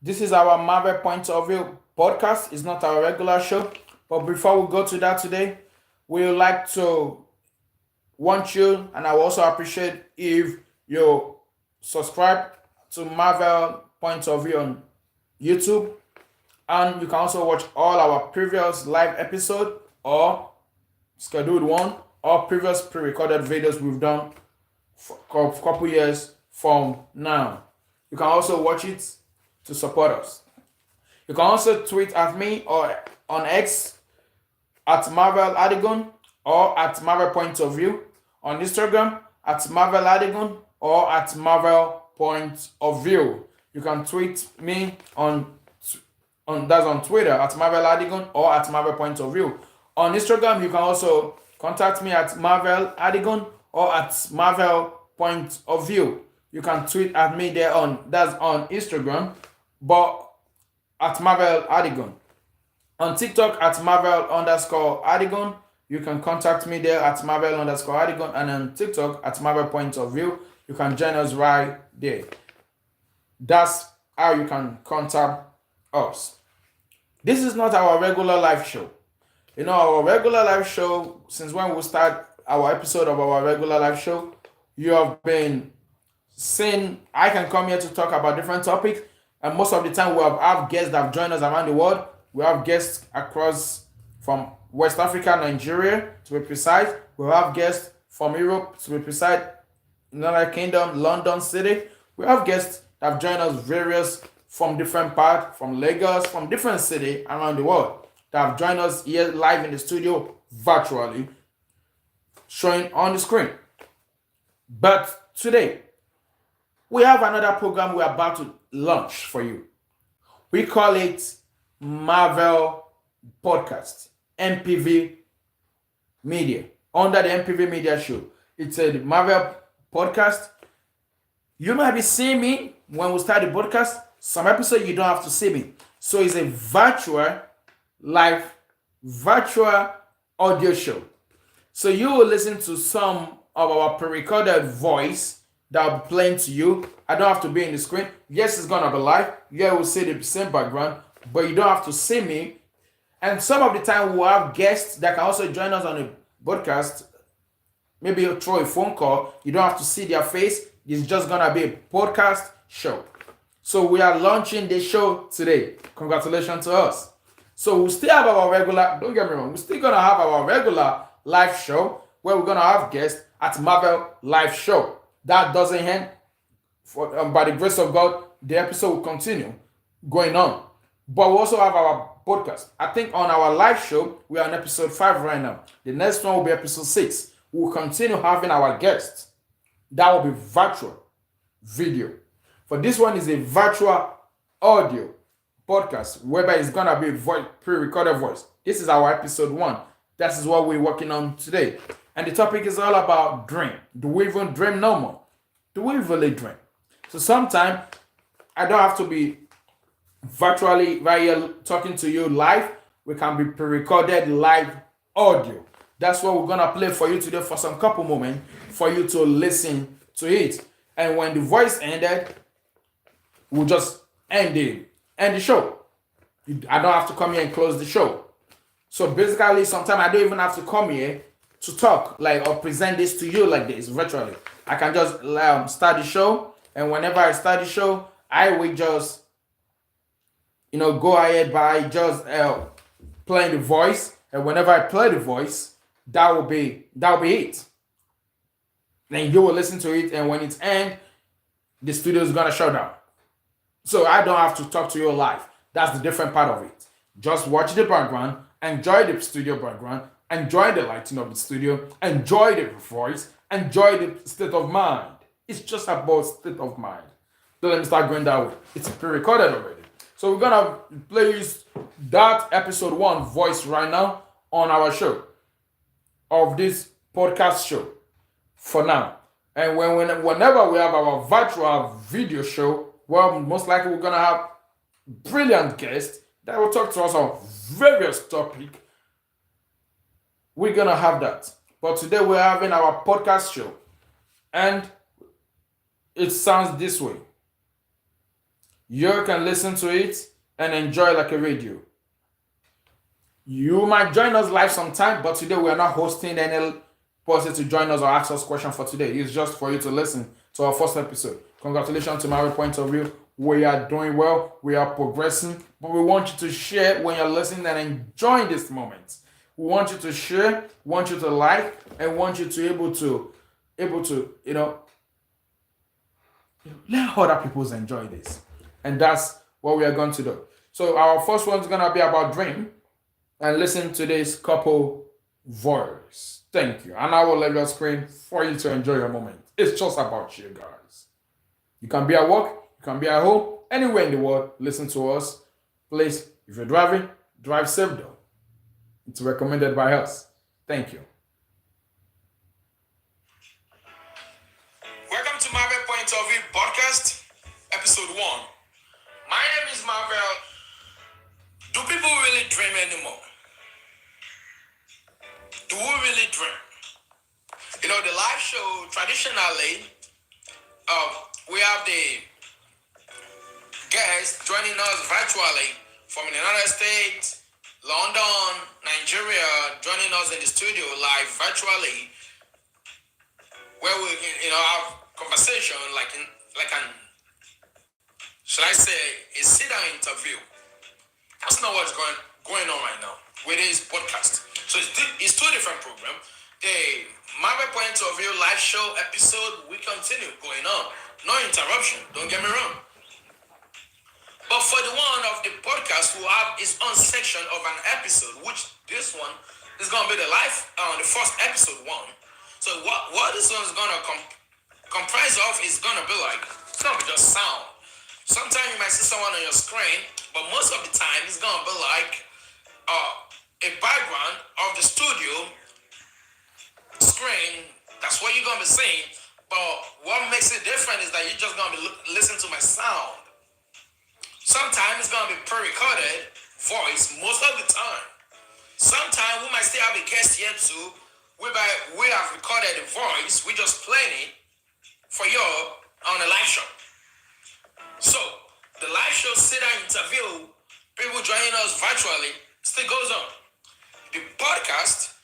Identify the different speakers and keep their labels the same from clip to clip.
Speaker 1: This is our Marvel Point of View podcast. It's not our regular show. But before we go to that today, we would like to want you, and I will also appreciate if you subscribe to Marvel Point of View on YouTube. And you can also watch all our previous live episode or scheduled one or previous pre-recorded videos we've done for a couple years from now. You can also watch it to support us. You can also tweet at me or on X at Marvell Adigun or at Marvel Point of View, on Instagram at Marvel Adigun or at Marvel Point of View. You can tweet me on Twitter at Marvel Adigun or at Marvel Point of View. On Instagram, you can also contact me at Marvel Adigun or at Marvel Point of View. You can tweet at me there on Instagram, but at Marvel Adigun. On TikTok at Marvel underscore Adigun. You can contact me there at Marvel underscore Adigun, and on TikTok at Marvel Point of View. You can join us right there. That's how you can contact us. This is not our regular live show. Our regular live show, since when we start our episode of our regular live show, you have been seeing I can come here to talk about different topics, and most of the time we have guests that have joined us around the world. We have guests across from West Africa, Nigeria, to be precise. We have guests from Europe, to be precise, United Kingdom, London City. We have guests that have joined us various from different parts, from Lagos, from different cities around the world, that have joined us here live in the studio virtually, showing on the screen. But today, we have another program we're about to launch for you. We call it Marvel Podcast, MPV Media, under the MPV Media Show. It's a Marvel Podcast. You might be seeing me when we start the podcast. Some episodes you don't have to see me. So it's a virtual audio show. So you will listen to some of our pre-recorded voice that will be playing to you. I don't have to be in the screen. Yes, it's gonna be live. Yeah, we'll see the same background, but you don't have to see me. And some of the time we'll have guests that can also join us on the podcast. Maybe through a phone call. You don't have to see their face. It's just gonna be a podcast show. So we are launching this show today. Congratulations to us. So we still have our regular, don't get me wrong, we're still gonna have our regular live show where we're gonna have guests at Marvel Live Show. That doesn't end. By the grace of God, the episode will continue going on. But we also have our podcast. I think on our live show, we are on episode 5 right now. The next one will be episode 6. We'll continue having our guests. That will be virtual video. For this one is a virtual audio podcast, whereby it's gonna be pre-recorded voice. This is our episode 1. That is what we're working on today. And the topic is all about dream. Do we even dream no more? Do we really dream? So sometimes I don't have to be virtually right here talking to you live. We can be pre-recorded live audio. That's what we're gonna play for you today for some couple moments for you to listen to it. And when the voice ended, we'll just end the show. I don't have to come here and close the show. So basically, sometimes I don't even have to come here to talk or present this to you like this virtually. I can just start the show, and whenever I start the show, I will just go ahead by just playing the voice, and whenever I play the voice, that will be it. Then you will listen to it, and when it ends, the studio is gonna shut down. So I don't have to talk to you live. That's the different part of it. Just watch the background, enjoy the studio background, enjoy the lighting of the studio, enjoy the voice, enjoy the state of mind. It's just about state of mind. Don't let me start going that way. It's pre-recorded already. So we're gonna play that episode 1 voice right now on our show of this podcast show for now. And whenever we have our virtual video show, well, most likely we're gonna have brilliant guests that will talk to us on various topics. We're gonna have that. But today we're having our podcast show. And it sounds this way. You can listen to it and enjoy like a radio. You might join us live sometime, but today we are not hosting any person to join us or ask us questions for today. It's just for you to listen to our first episode. Congratulations to my point of view. We are doing well, we are progressing, but we want you to share when you're listening and enjoying this moment. We want you to share, want you to like, and want you to able to let other people enjoy this. And that's what we are going to do. So our first one is gonna be about dream. And listen to this couple voice. Thank you. And I will leave your screen for you to enjoy your moment. It's just about you guys. You can be at work, you can be at home, anywhere in the world, listen to us. Please, if you're driving, drive safe though. It's recommended by us. Thank you. Welcome to Marvel Point of View podcast, episode 1. My name is Marvell. Do people really dream anymore? Do we really dream? The live show, traditionally, we have the guests joining us virtually from the United States, London, Nigeria, joining us in the studio live virtually, where we have conversation like an should I say a sit-down interview. That's not what's going on right now with this podcast. So it's two different programs. The Marvel Point of View live show episode we continue going on. No interruption, don't get me wrong. But for the one of the podcast who have its own section of an episode, which this one is gonna be the first episode 1. So what this one is gonna comprise of is gonna be like, it's gonna be just sound. Sometimes you might see someone on your screen, but most of the time it's gonna be like a background of the studio screen. That's what you're gonna be seeing. But what makes it different is that you're just gonna be listening to my sound. Sometimes it's gonna be pre-recorded voice most of the time. Sometimes we might still have a guest here too, whereby we have recorded the voice, we just playing it for you on the live show. So the live show sit-down interview, people joining us virtually, still goes on. The podcast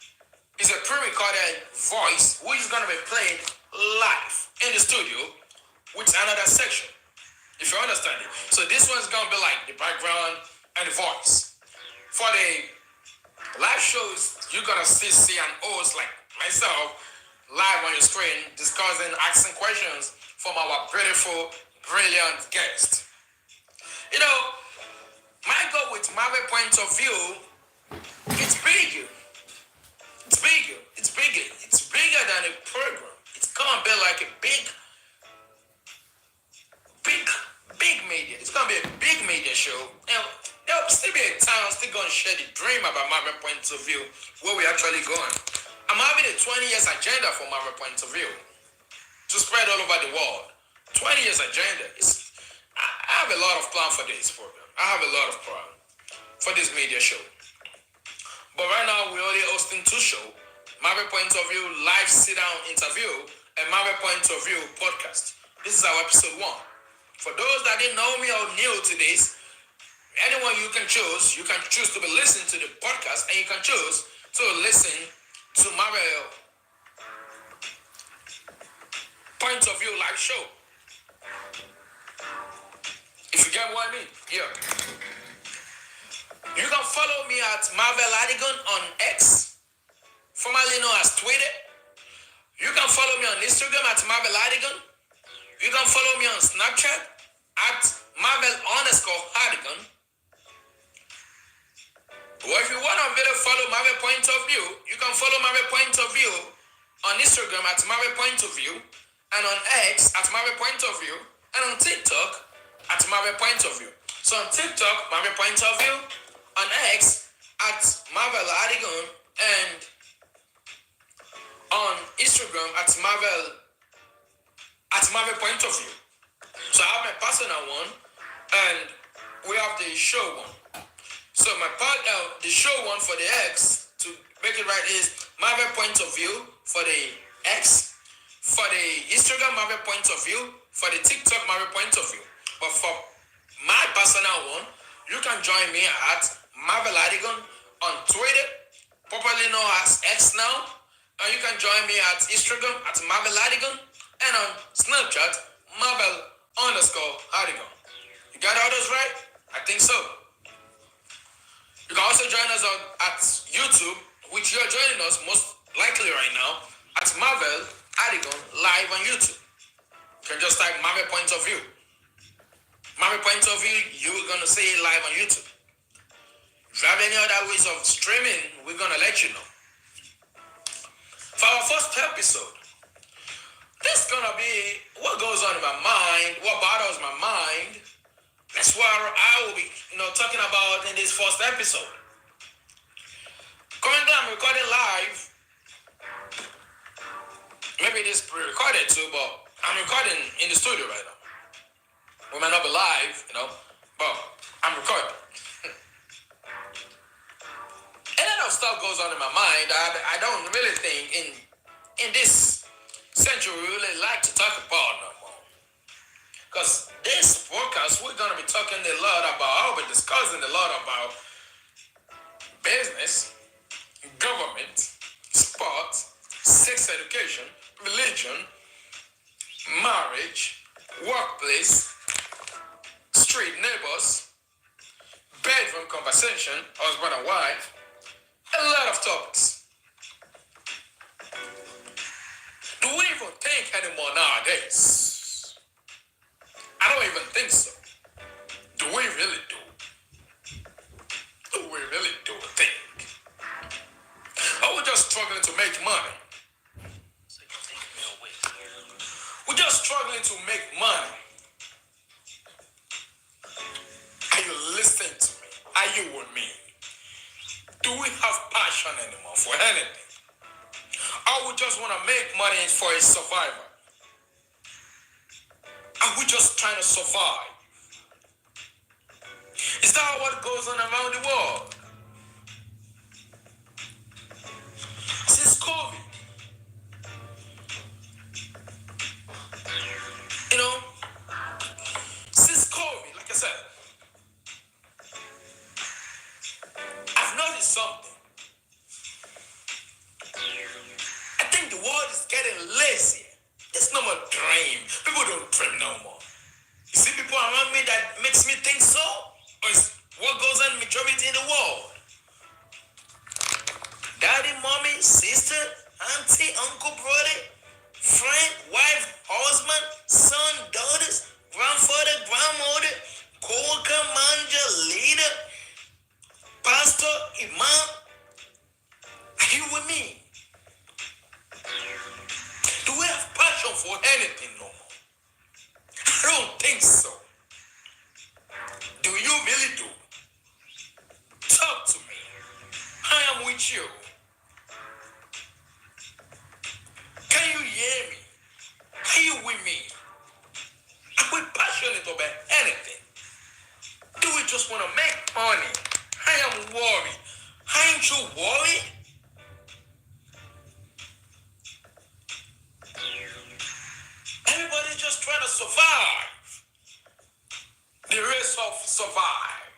Speaker 1: is a pre-recorded voice which is gonna be played live in the studio with another section, if you understand it. So this one's gonna be like the background and the voice. For the live shows, you're gonna still see an host like myself live on your screen discussing, asking questions from our beautiful, brilliant guest. My goal with Marvel Point of View, it's bigger. It's bigger than a program. It's gonna be like a big media. It's gonna be a big media show. And there'll still be a time still gonna share the dream about Marvel Point of View, where we're actually going. I'm having a 20 years agenda for Marvel Point of View to spread all over the world. 20 years agenda. I have a lot of plan for this program. I have a lot of plan for this media show. But right now, we're only hosting 2 shows. Marvel Point of View live sit-down interview and Marvel Point of View podcast. This is our episode 1. For those that didn't know me or new to this, anyone you can choose to be listening to the podcast, and you can choose to listen to Marvel Point of View live show. If you get what I mean, yeah. You can follow me at Marvell Adigun on X, formerly known as Twitter. You can follow me on Instagram at Marvell Adigun. You can follow me on Snapchat at Marvel_Adigun. Or if you want to really follow Marvel Point of View, you can follow Marvel Point of View on Instagram at Marvel Point of View, and on X at Marvel Point of View, and on TikTok at Marvel Point of View. So on TikTok, Marvel Point of View, on X at Marvel Adigun, and on Instagram at Marvel Point of View. So I have my personal one, and we have the show one. So the show one for the X, to make it right, is Marvel Point of View for the X, for the Instagram Marvel Point of View, for the TikTok Marvel Point of View. But for my personal one, you can join me at Marvel Adigun on Twitter, popularly known as X now. And you can join me at Instagram at Marvel Adigun and on Snapchat, Marvel_Adigun. You got all those right? I think so. You can also join us at YouTube, which you're joining us most likely right now, at Marvel Adigun live on YouTube. You can just type Marvel Point of View. Marvel Point of View, you're going to see it live on YouTube. If you have any other ways of streaming, we're going to let you know. For our first episode, this is going to be what goes on in my mind, what bothers my mind. That's what I will be talking about in this first episode. Currently, I'm recording live. Maybe it is pre-recorded too, but I'm recording in the studio right now. We might not be live, but I'm recording. A lot of stuff goes on in my mind. I don't really think in this century we really like to talk about no more. Because this podcast, we're going to be talking a lot about, I'll be discussing a lot about business, government, sports, sex education, religion, marriage, workplace, street neighbors, bedroom conversation, husband and wife, a lot of topics. Do we even think anymore nowadays? I don't even think so. Do we really do? Do we really do think? Are we just struggling to make money? We're just struggling to make money. Are you listening to me? Are you with me? Do we have passion anymore for anything? Or we just want to make money for a survival? Are we just trying to survive? Is that what goes on around the world? Since COVID, since COVID, like I said, I've noticed something. I think the world is getting lazy. There's no more dream. People don't dream no more. You see people around me that makes me think so? Or is what goes on majority in the world? Daddy, mommy, sister, auntie, uncle, brother, friend, wife, husband, son, daughters, grandfather, grandmother, co-worker, manager, leader, pastor, imam. Are you with me? Do we have passion for anything no more? I don't think so. Do you really do? Talk to me. I am with you. Can you hear me? Are you with me? Are we passionate about anything? Do we just want to make money? I am worried. Aren't you worried? Everybody's just trying to survive. The race of survive.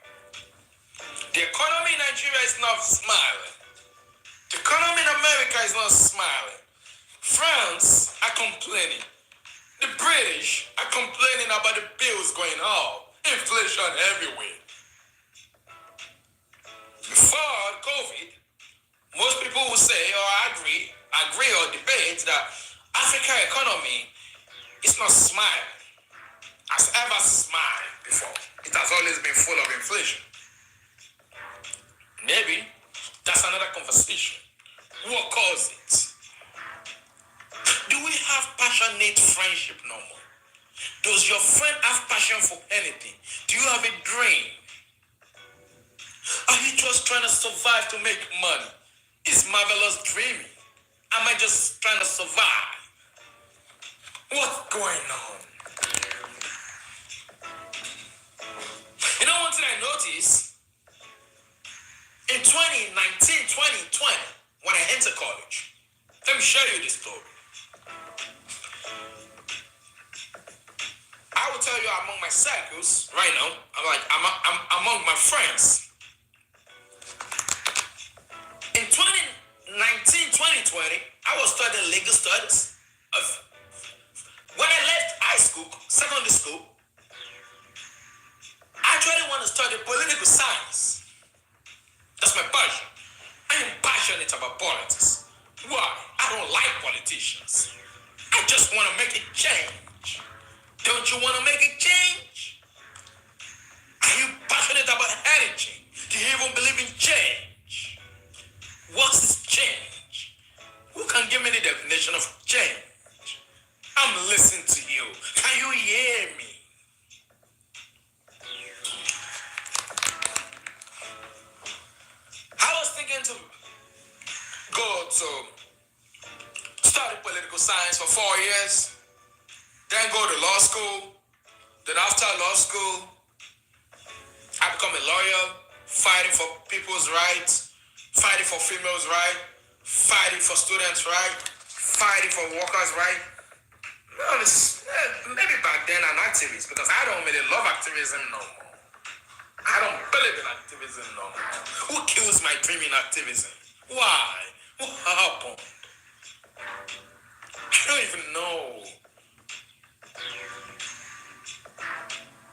Speaker 1: The economy in Nigeria is not smiling. The economy in America is not smiling. France are complaining. The British are complaining about the bills going up. Inflation everywhere. Before COVID, most people will say or agree or debate that Africa economy is not smiling. Has ever smiled before. It has always been full of inflation. Maybe that's another conversation. What caused it? Do we have passionate friendship no more? Does your friend have passion for anything? Do you have a dream? Are you just trying to survive to make money? Is Marvellous dreaming? Am I just trying to survive? What's going on? You know one thing I noticed? In 2019, 2020, when I entered college, let me show you this story. I I will tell you among my circles right now, I'm among my friends. In 2019, 2020, I was studying legal studies. When I left high school, secondary school, I actually want to study political science. That's my passion. I am passionate about politics. Why? I don't like politicians. I just want to make a change. Don't you want to make a change? Are you passionate about any change? Do you even believe in change? What is change? Who can give me the definition of change? I'm listening to you. Can you hear me? I was thinking to go to study political science for 4 years, then go to law school. Then after law school, I become a lawyer, fighting for people's rights, fighting for females' rights, fighting for students' rights, fighting for workers' rights. Well, maybe back then an activist, because I don't really love activism no more. I don't believe in activism no more. Who kills my dream in activism? Why? What happened? I don't even know.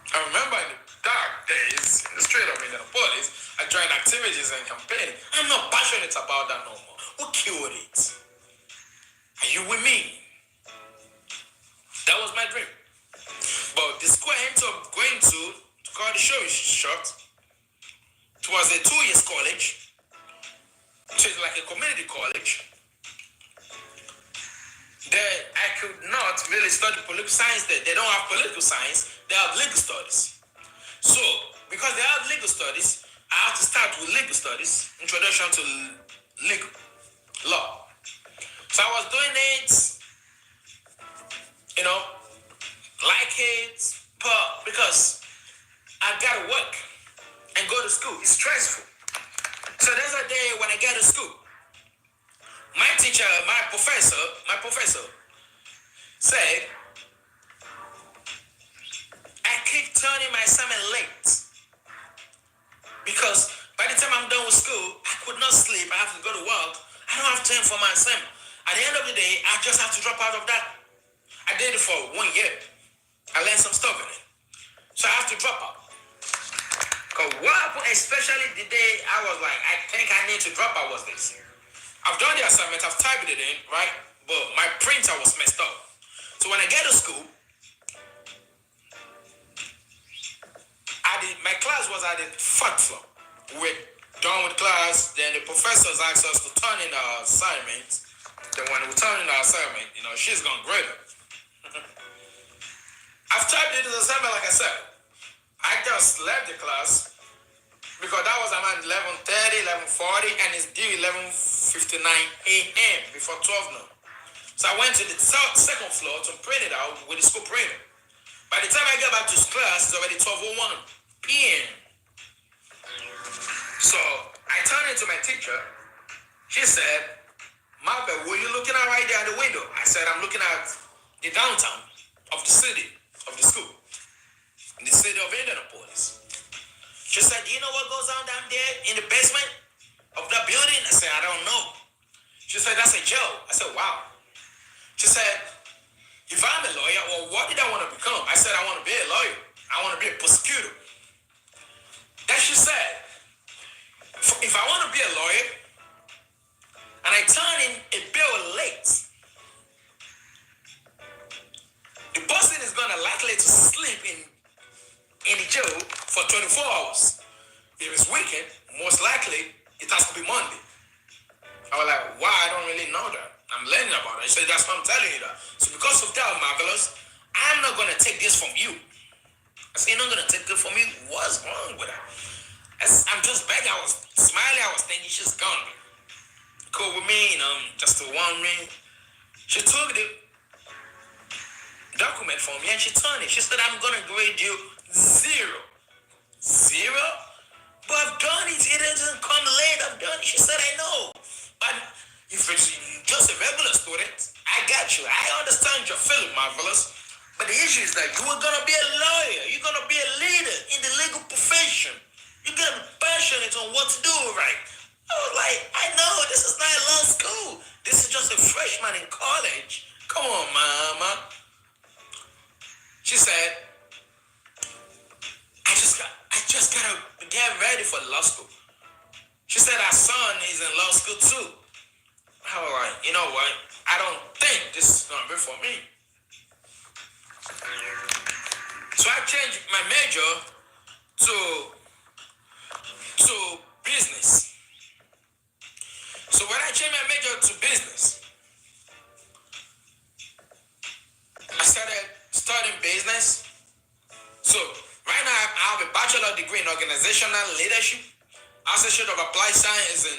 Speaker 1: I remember in the dark days in the street of Indianapolis, I joined activities and campaigning. I'm not passionate about that no more. Who killed it? Are you with me? That was my dream. But the school I ended up going to cut the show short, it was a 2 years college, which is like a community college. There, I could not really study political science there. They don't have political science, they have legal studies. So, because they have legal studies, I have to start with legal studies, introduction to legal law. So I was doing it, like it, but because I gotta work and go to school, it's stressful. So there's a day when I get to school, my teacher, my professor said, I keep turning my assignment late because by the time I'm done with school, I could not sleep. I have to go to work. I don't have time for my assignment. At the end of the day, I just have to drop out of that. I did it for 1 year. I learned some stuff in it. So I have to drop out. Because what happened, especially the day I was like, I think I need to drop out was this. I've done the assignment, I've typed it in, right? But my printer was messed up. So when I get to school, my class was at the 4th floor. We're done with class, then the professors asked us to turn in our assignment. Then when we turn in our assignment, she's gonna grade it. I've typed it in the assignment, like I said. I just left the class because that was around 11:30, 11:40, and it's due 11:59 a.m. before 12 noon. So I went to the second floor to print it out with the school printer. By the time I get back to class, it's already 12:01 p.m. So I turned into my teacher. She said, Marvell, what are you looking at right there at the window? I said, I'm looking at the downtown of the city, of the school, in the city of Indianapolis. She said, do you know what goes on down there in the basement of that building? I said, I don't know. She said, that's a jail. I said, wow. She said, if I'm a lawyer, well, what did I want to become? I said, I want to be a lawyer. I want to be a prosecutor. Then she said, if I want to be a lawyer, and I turn in a bill late, the person is going to likely to sleep in the jail for 24 hours. If it's weekend, most likely it has to be Monday. I was like, wow, I don't really know that. I'm learning about it. She said, that's why I'm telling you that. So because of that, Marvellous, I'm not going to take this from you. I said, you're not going to take it from me? What's wrong with that? I'm just begging. I was smiling. I was thinking she's gonna be cool with me, just to warn me. She took the document from me and she turned it. She said, I'm gonna grade you 0. 0? But I've done it. It doesn't come late. I've done it. She said, I know. But if it's just a regular student, I got you. I understand your feeling, Marvellous. But
Speaker 2: the issue is that you are going to be a lawyer. You're going to be a leader in the legal profession. You're going to be passionate on what to do, right? I was like, I know, this is not a law school. This is just a freshman in college. Come on, mama. She said, I just got to get ready for law school. She said her son is in law school too. I was like, you know what? I don't think this is going to be for me. So I changed my major to business. So when I changed my major to business, I started studying business. So right now I have a bachelor degree in organizational leadership, Associate of Applied Science in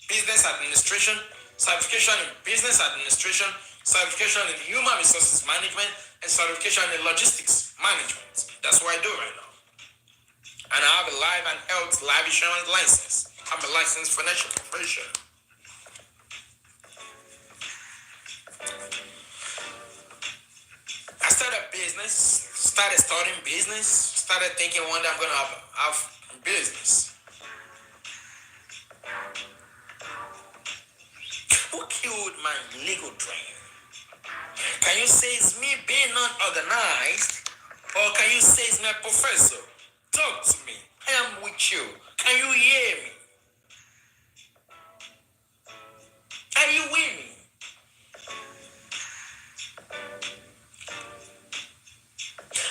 Speaker 2: Business Administration, certification in Business Administration, certification in Human Resources Management, and certification in Logistics Management. That's what I do right now. And I have a life and health life insurance license. I'm a licensed financial professional. I started business, started studying business, started thinking one day I'm going to have business. Who killed my legal dream? Can you say it's me being unorganized? Or can you say it's my professor? Talk to me. I am with you. Can you hear me? Are you with me?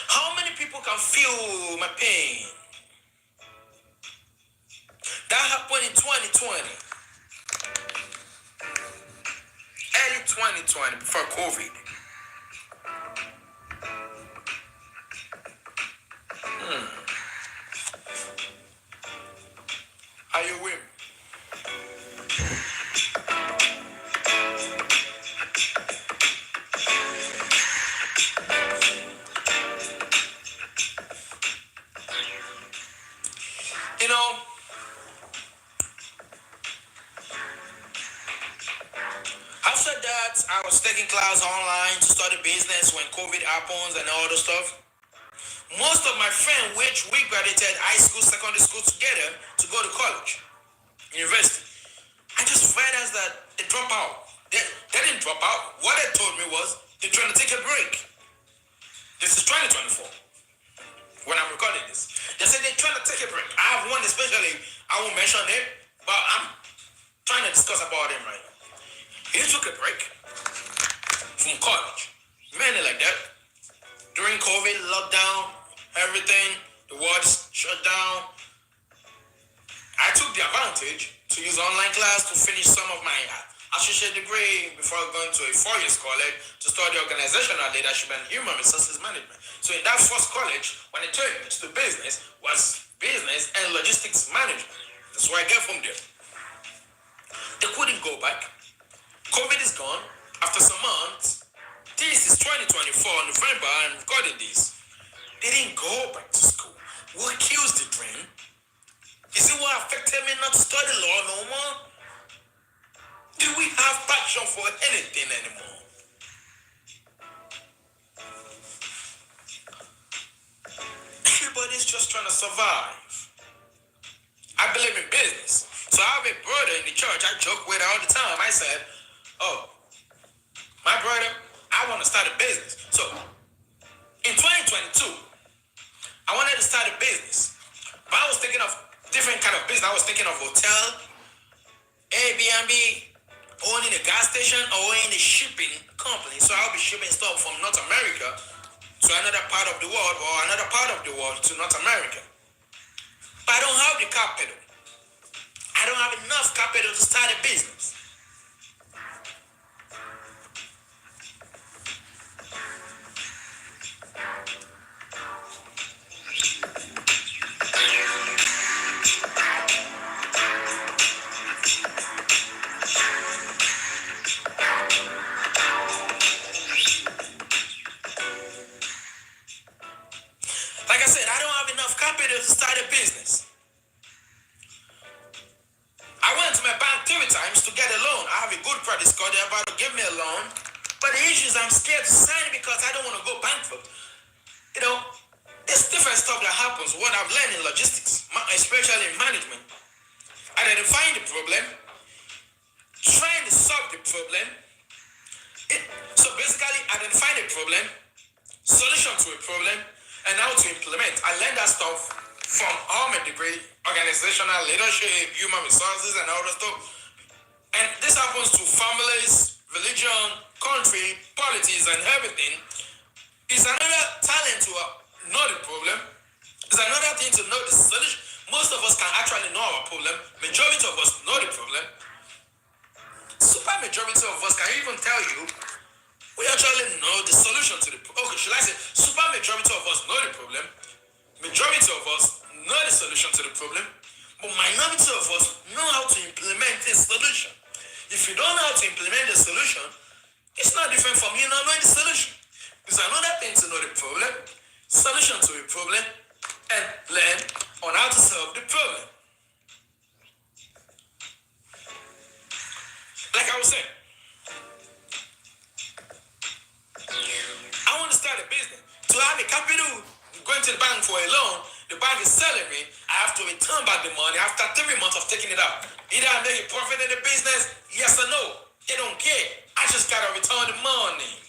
Speaker 2: How many people can feel my pain? That happened in 2020. Early 2020, before COVID. Are you with me? You know, after that, I was taking class online to study business when COVID happens and all the stuff. Most of my friends, which we graduated high school, secondary school together to go to college, university, I just realized that they drop out. They didn't drop out. What they told me was they're trying to take a break. This is 2024 when I'm recording this. They said they're trying to take a break. I have one especially, I won't mention it, but I'm trying to discuss about him right now. He took a break from college. Mainly like that. During COVID, lockdown, everything, the world shut down. I took the advantage to use online class to finish some of my associate degree before going to a 4-year college to study organizational leadership and human resources management. So in that first college, when I changed to business, was business and logistics management. That's what I get from there. They couldn't go back. COVID is gone. After some months, this is 2024, November, I'm recording this. They didn't go back to school. What kills the dream? Is it what affected me not to study law no more? Do we have passion for anything anymore? Everybody's just trying to survive. I believe in business. So I have a brother in the church I joke with all the time. I said, oh, my brother, I want to start a business. So in 2022, I wanted to start a business. But I was thinking of different kind of business. I was thinking of hotel, Airbnb, owning a gas station, or owning a shipping company. So I'll be shipping stuff from North America to another part of the world, or another part of the world to North America. But I don't have the capital. I don't have enough capital to start a business. Like I said, I don't have enough capital to start a business. I went to my bank 3 times to get a loan. I have a good credit score. They're about to give me a loan. But the issue is I'm scared to sign it because I don't want to go bankrupt. You know, there's different stuff that happens. What I've learned in logistics, especially in management, identifying the problem, trying to solve the problem. So basically, identifying the problem, solution to a problem, and how to implement. I learned that stuff from all my degree, organizational leadership, human resources, and all that stuff. And this happens to families, religion, country, politics, and everything. It's another talent to know the problem. It's another thing to know the solution. Most of us can actually know our problem. Majority of us know the problem. Super majority of us can even tell you we actually know the solution to the problem. Okay, should I say super majority of us know the problem? Majority of us know the solution to the problem, but minority of us know how to implement the solution. If you don't know how to implement the solution, it's not different from you not knowing the solution. It's another thing to know the problem, solution to the problem, and learn on how to solve the problem. Like I was saying, I want to start a business. To have a capital, going to the bank for a loan, the bank is selling me, I have to return back the money after 3 months of taking it out. Either I make a profit in the business, yes or no. They don't care. I just gotta return the money.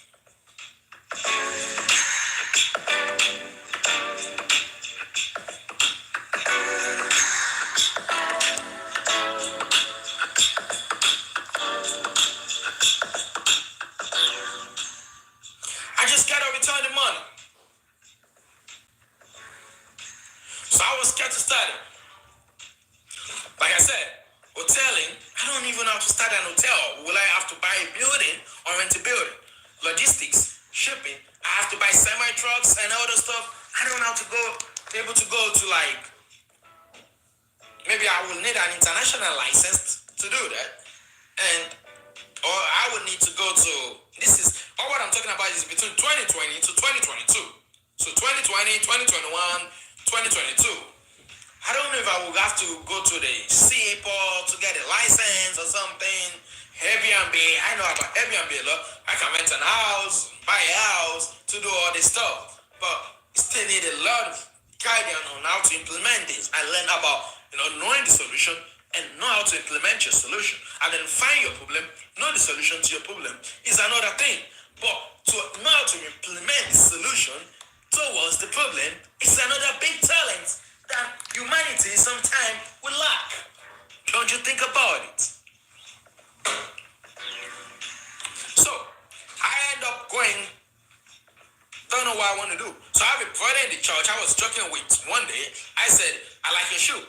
Speaker 2: I just gotta return the money. So I was scared to start it. Like I said, hoteling, I don't even know how to start an hotel. Will I have to buy a building or rent a building? Logistics, shipping, I have to buy semi-trucks and all that stuff. I don't know how to be able to go to like, maybe I will need an international license to do that. Or I would need to go to, all what I'm talking about is between 2020 to 2022. So 2020, 2021, 2022. I don't know if I would have to go to the seaport to get a license or something. Airbnb, I know about Airbnb a lot. I can rent an house, buy a house to do all this stuff. But you still need a lot of guidance on how to implement this. I learned about knowing the solution and know how to implement your solution. And then find your problem, know the solution to your problem is another thing. But to know how to implement the solution towards the problem is another big talent that humanity sometimes will lack. Don't you think about it? So, I end up going, don't know what I want to do. So I have a brother in the church I was joking with one day. I said, I like your shoe.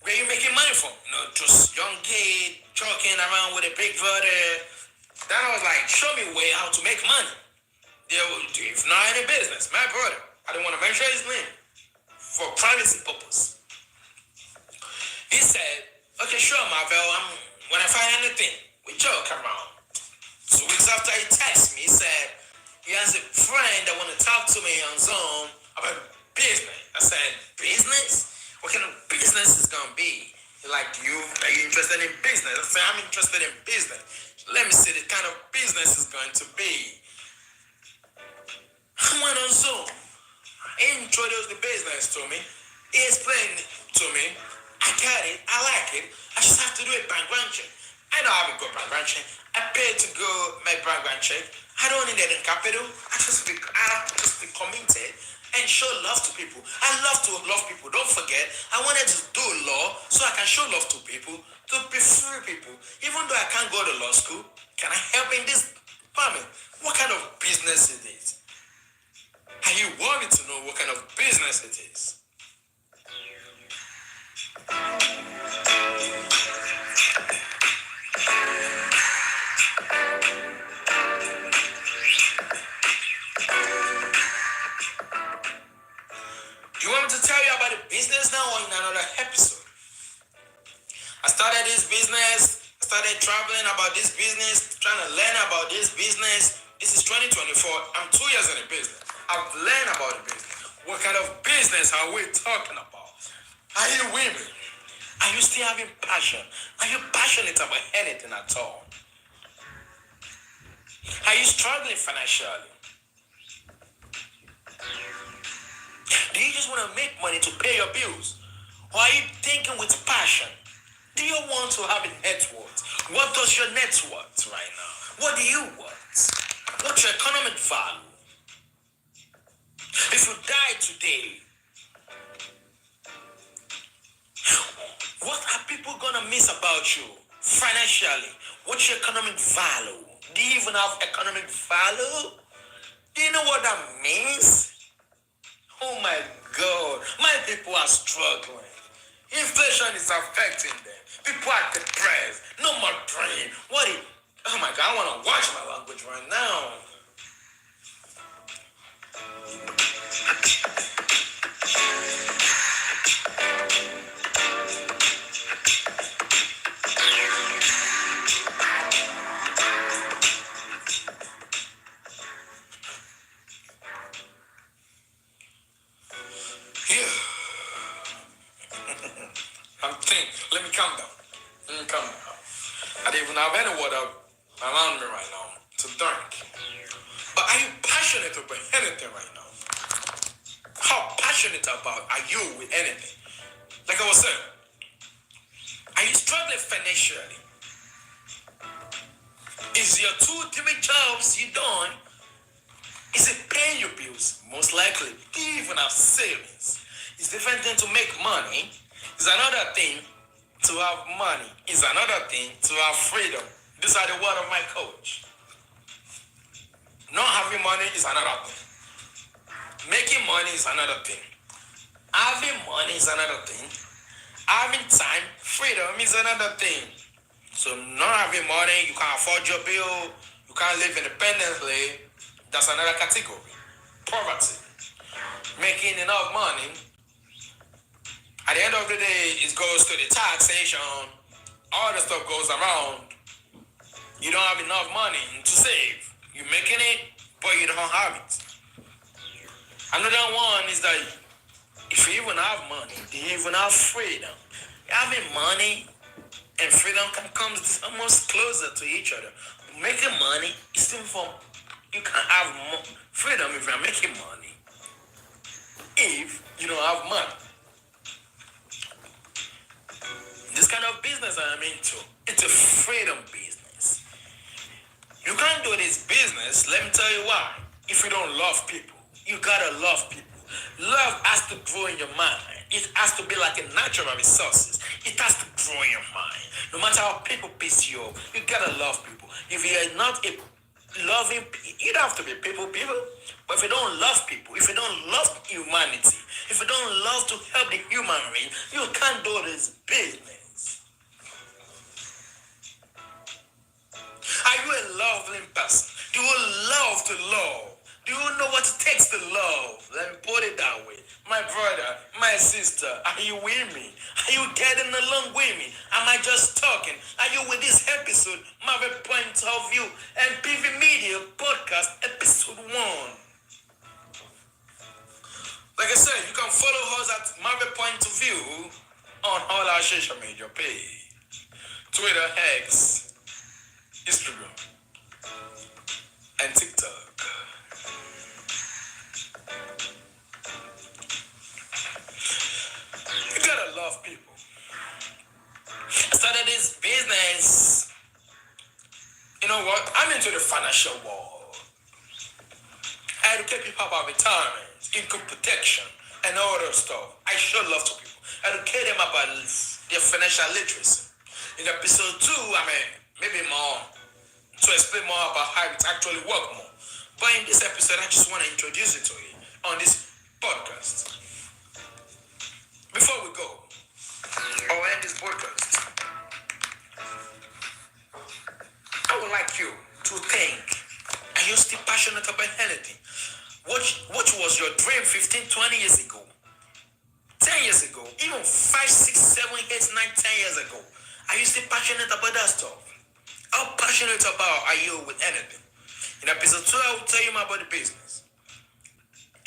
Speaker 2: Where you making money from? Just young kid, joking around with a big brother. Then I was like, show me way how to make money. If not any business, my brother. I don't want to mention his name for privacy purpose. He said, okay, sure, Marvell, when I find anything, we joke around. 2 weeks after he texted me, he said, he has a friend that want to talk to me on Zoom about business. I said, business? What kind of business is going to be? He's like, are you interested in business? I said, I'm interested in business. Let me see the kind of business is going to be. I went on Zoom. He introduced the business to me. He explained it to me. I got it. I like it. I just have to do a background check. I know how to go background check. I paid to go make background check. I don't need any capital. I have to just be committed and show love to people. I love to love people. Don't forget, I wanted to do law so I can show love to people, to be free people. Even though I can't go to law school, can I help in this department? What kind of business it is? Are you worried to know what kind of business it is? You want me to tell you about the business now or in another episode? I started this business. I started traveling about this business, trying to learn about this business. This is 2024. I'm 2 years in the business. I've learned about the business. What kind of business are we talking about? Are you women? Are you still having passion? Are you passionate about anything at all? Are you struggling financially? Do you just want to make money to pay your bills? Or are you thinking with passion? Do you want to have a net worth? What does your net worth right now? What do you want? What's your economic value? If you die today, what are people gonna miss about you financially? What's your economic value? Do you even have economic value? Do you know what that means? Oh my God, my people are struggling. Inflation is affecting them. People are depressed. No more praying. Oh my God, I want to watch my language right now. Let me calm down. I don't even have any water around me right now to drink. But are you passionate about anything right now? How passionate are you with anything? Like I was saying, are you struggling financially? Is your 2-3 jobs you done? Is it paying your bills? Most likely. Do you even have savings? It's different thing to make money. It's another thing to have money. It's another thing to have freedom. These are the word of my coach. Not having money is another thing. Making money is another thing. Having money is another thing. Having time, freedom is another thing. So not having money, you can't afford your bill, you can't live independently. That's another category. Poverty. Making enough money. At the end of the day, it goes to the taxation. All the stuff goes around. You don't have enough money to save. You're making it, but you don't have it. Another one is that if you even have money, you even have freedom. Having money and freedom can come almost closer to each other. Making money is different from you can have freedom if you're making money. If you don't have money. This kind of business I'm into, it's a freedom business. You can't do this business, let me tell you why. If you don't love people, you gotta love people. Love has to grow in your mind. It has to be like a natural resources. It has to grow in your mind. No matter how people piss you off, you gotta love people. If you are not a loving, you don't have to be people. But if you don't love people, if you don't love humanity, if you don't love to help the human race, you can't do this business. Are you a loving person? Do you love to love? Do you know what it takes to love? Let me put it that way. My brother, my sister, are you with me? Are you getting along with me? Am I just talking? Are you with this episode, Marvel Point of View and PV Media Podcast, episode 1? Like I said, you can follow us at Marvel Point of View on all our social media page. Twitter, X, Instagram, and TikTok. You gotta love people. I started this business. You know what? I'm into the financial world. I educate people about retirement, income protection, and all that stuff. I show love to people. Educate them about their financial literacy. In episode 2, maybe more to explain more about how it actually works more. But in this episode, I just want to introduce you to it on this podcast. Before we go, or end this podcast, I would like you to think, are you still passionate about anything? What was your dream 15, 20 years ago? 10 years ago? Even 5, 6, 7, 8, 9, 10 years ago? Are you still passionate about that stuff? How passionate about are you with anything? In episode 2, I will tell you more about the business.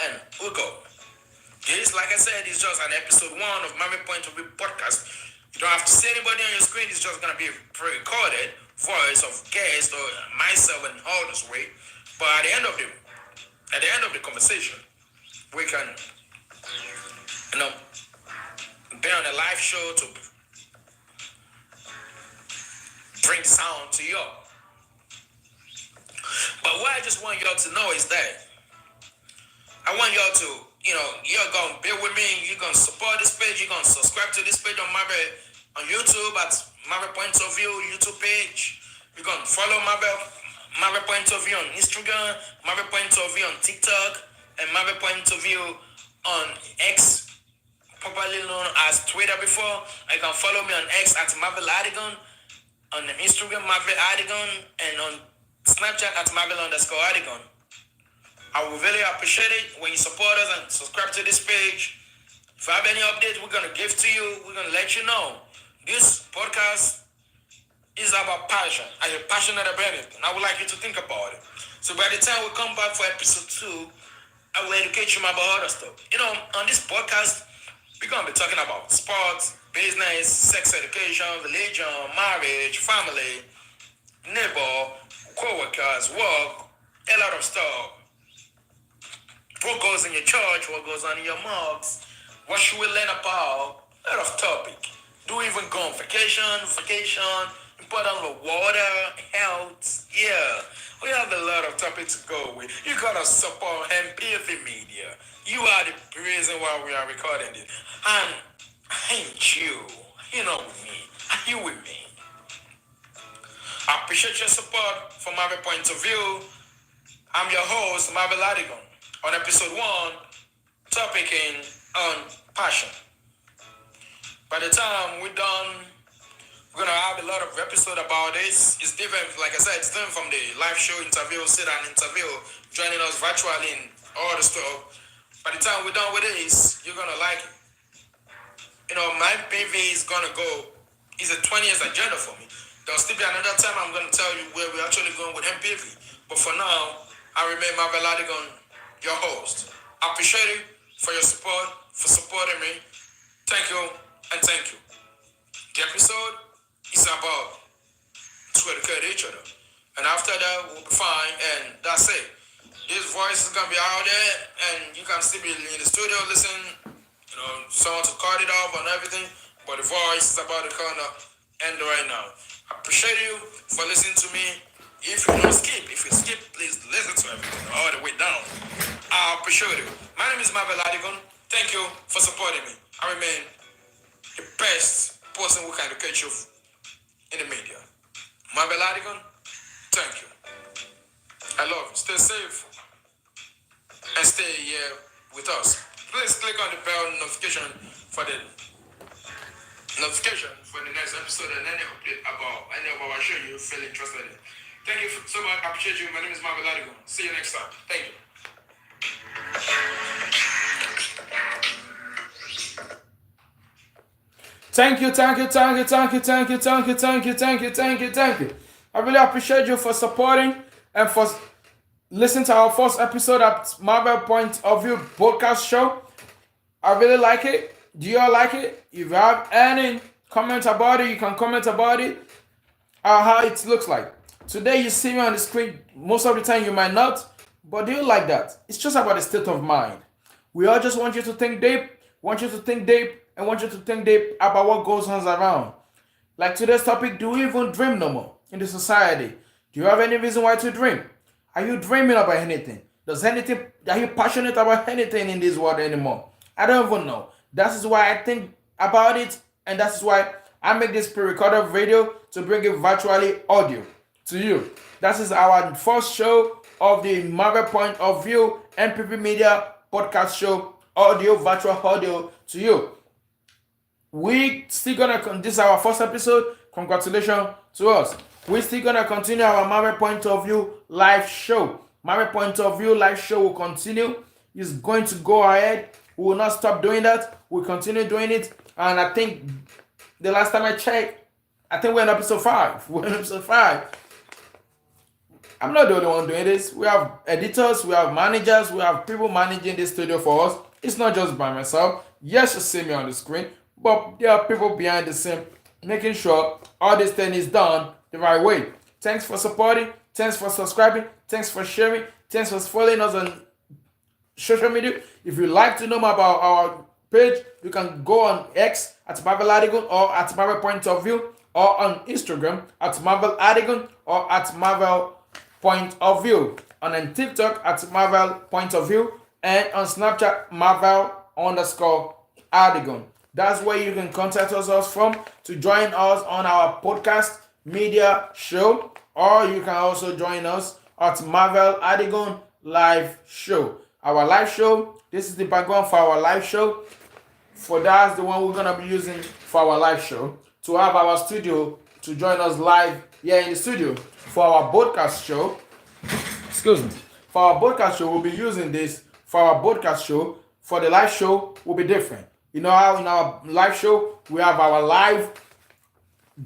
Speaker 2: And we'll go. This, like I said, is just an episode 1 of Marvel Point of View podcast. You don't have to see anybody on your screen. It's just going to be a pre-recorded voice of guest or myself and all this way. But at the end of the conversation, we can you know, be on a live show to bring sound to y'all. But what I just want y'all to know is that I want y'all to, you're going to be with me. You're going to support this page. You're going to subscribe to this page on on YouTube at Marvel Point of View YouTube page. You're going to follow Marvel Point of View on Instagram, Marvel Point of View on TikTok, and Marvel Point of View on X, popularly known as Twitter before. You can follow me on X at Marvel Adigun, on Instagram Marvel Adigun, and on Snapchat at Marvel_Adigun. I will really appreciate it when you support us and subscribe to this page. If I have any updates, we're going to give to you. We're going to let you know. This podcast is about passion. Are you passionate about anything? I would like you to think about it. So by the time we come back for episode 2, I will educate you about other stuff. On this podcast, we're going to be talking about sports, business, sex education, religion, marriage, family, neighbor, co-workers, work, a lot of stuff. What goes in your church, what goes on in your mosques, what should we learn about? A lot of topic. Do we even go on vacation, important with water, health? Yeah, we have a lot of topics to go with. You gotta support MPV Media. You are the reason why we are recording this. And ain't you? With me. Are you with me? I appreciate your support from my point of view. I'm your host, Marvel Adigun. On episode 1, topicing on passion. By the time we're done, we're gonna have a lot of episode about this. It's different, like I said, it's different from the live show interview, sit down interview, joining us virtually and all the stuff. By the time we're done with this, you're gonna like it. My PV is gonna go. It's a 20 years agenda for me. There'll still be another time I'm gonna tell you where we're actually going with MPV. But for now, I remain Marvel Adigun, your host. I appreciate you for your support, for supporting me. Thank you and thank you. The episode is about to educate each other. And after that, we'll be fine. And that's it. This voice is going to be out there and you can still be in the studio listening, someone to cut it off and everything. But the voice is about to kind of end right now. I appreciate you for listening to me. If you skip, please listen to everything all the way down. I appreciate you. My name is Marvel Adigun. Thank you for supporting me. I remain the best person who can educate you in the media. Marvel Adigun, thank you. I love you. Stay safe and stay here with us. Please click on the bell notification for the next episode and any update about any of our show you feel interested in. Thank you so much. I appreciate you. My name is Marvel Adigun. See you next time. Thank you.
Speaker 1: Thank you. I really appreciate you for supporting and for listening to our first episode at Marvel Point of View podcast show. I really like it. Do you all like it? If you have any comment about it, you can comment about it, how it looks like. Today you see me on the screen. Most of the time you might not, but do you like that? It's just about the state of mind. We all just want you to think deep, and want you to think deep about what goes on around. Like today's topic, do we even dream no more in the society? Do you have any reason why to dream? Are you dreaming about anything? Are you passionate about anything in this world anymore? I don't even know. That is why I think about it, and that is why I make this pre-recorded video to bring it virtually audio to you. That is our first show of the Marvel Point of View MPP Media podcast show, virtual audio to you. We still gonna, this is our first episode. Congratulations to us. We're still gonna continue our Marvel Point of View live show. Marvel Point of View live show will continue. It's going to go ahead. We will not stop doing that. We'll continue doing it. And I think the last time I checked, I think we're in episode 5. I'm not the only one doing this. We have editors, we have managers, we have people managing this studio for us. It's not just by myself. Yes, you see me on the screen, but there are people behind the scene making sure all this thing is done the right way. Thanks for supporting. Thanks for subscribing. Thanks for sharing. Thanks for following us on social media. If you like to know more about our page, you can go on X at Marvel Adigun or at Marvel Point of View, or on Instagram at Marvel Adigun or at Marvel Point of View, and on TikTok at Marvel Point of View, and on Snapchat Marvel_Adigun. That's where you can contact us from to join us on our podcast media show, or you can also join us at Marvel Adigun live show. Our live show, this is the background for our live show. For that's the one we're gonna be using for our live show, to have our studio to join us live here in the studio. For our broadcast show, excuse me, for our broadcast show, we'll be using this for our broadcast show. For the live show, will be different. You know how in our live show, we have our live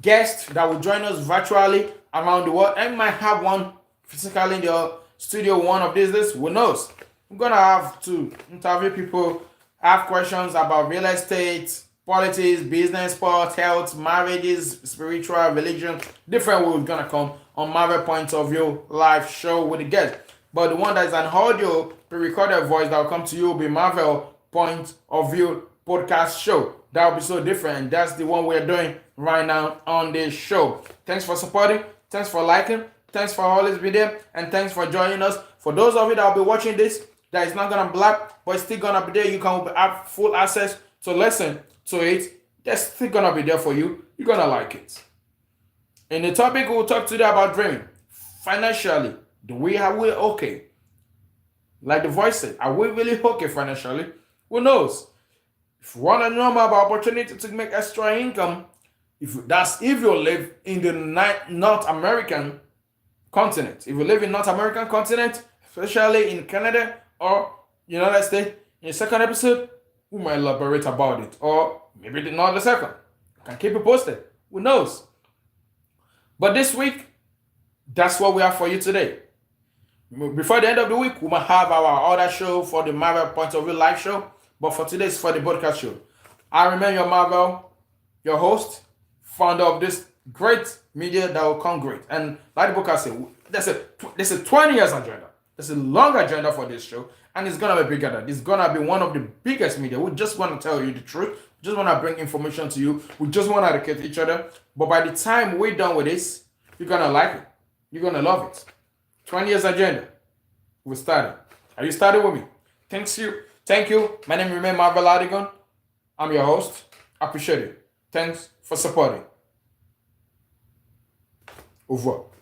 Speaker 1: guest that will join us virtually around the world, and might have one physically in the studio one of these days. Who knows? I'm gonna have to interview people, have questions about real estate, politics, business, sports, health, marriages, spiritual, religion. Different ways gonna come on Marvel Point of View live show with the guest. But the one that is an audio pre-recorded voice that will come to you will be Marvel Point of View podcast show. That will be so different, and that's the one we're doing right now on this show. Thanks for supporting, thanks for liking, thanks for always being there, and thanks for joining us. For those of you that will be watching this, that is not gonna black, but it's still gonna be there. You can have full access to listen to it. That's still gonna be there for you. You're gonna like it. In the topic, we'll talk today about dreaming. Financially, do we okay? Like the voice said, are we really okay financially? Who knows? If you want to know more about opportunity to make extra income, if you live in the North American continent. If you live in North American continent, especially in Canada or United States, in the second episode, we might elaborate about it. Or maybe not the second. You can keep it posted. Who knows? But this week, that's what we have for you today. Before the end of the week, we might have our other show for the Marvel Point of View live show. But for today, it's for the podcast show. I remain your Marvel, your host, founder of this great media that will come great. And like the book I said, there's a 20 years agenda. There's a long agenda for this show. And it's going to be bigger than this. It's going to be one of the biggest media. We just want to tell you the truth. We just want to bring information to you. We just want to educate each other. But by the time we're done with this, you're going to like it. You're going to love it. 20 years agenda. We started. Are you started with me? Thank you. My name remains Marvel Adigun. I'm your host. I appreciate it. Thanks for supporting. Au revoir.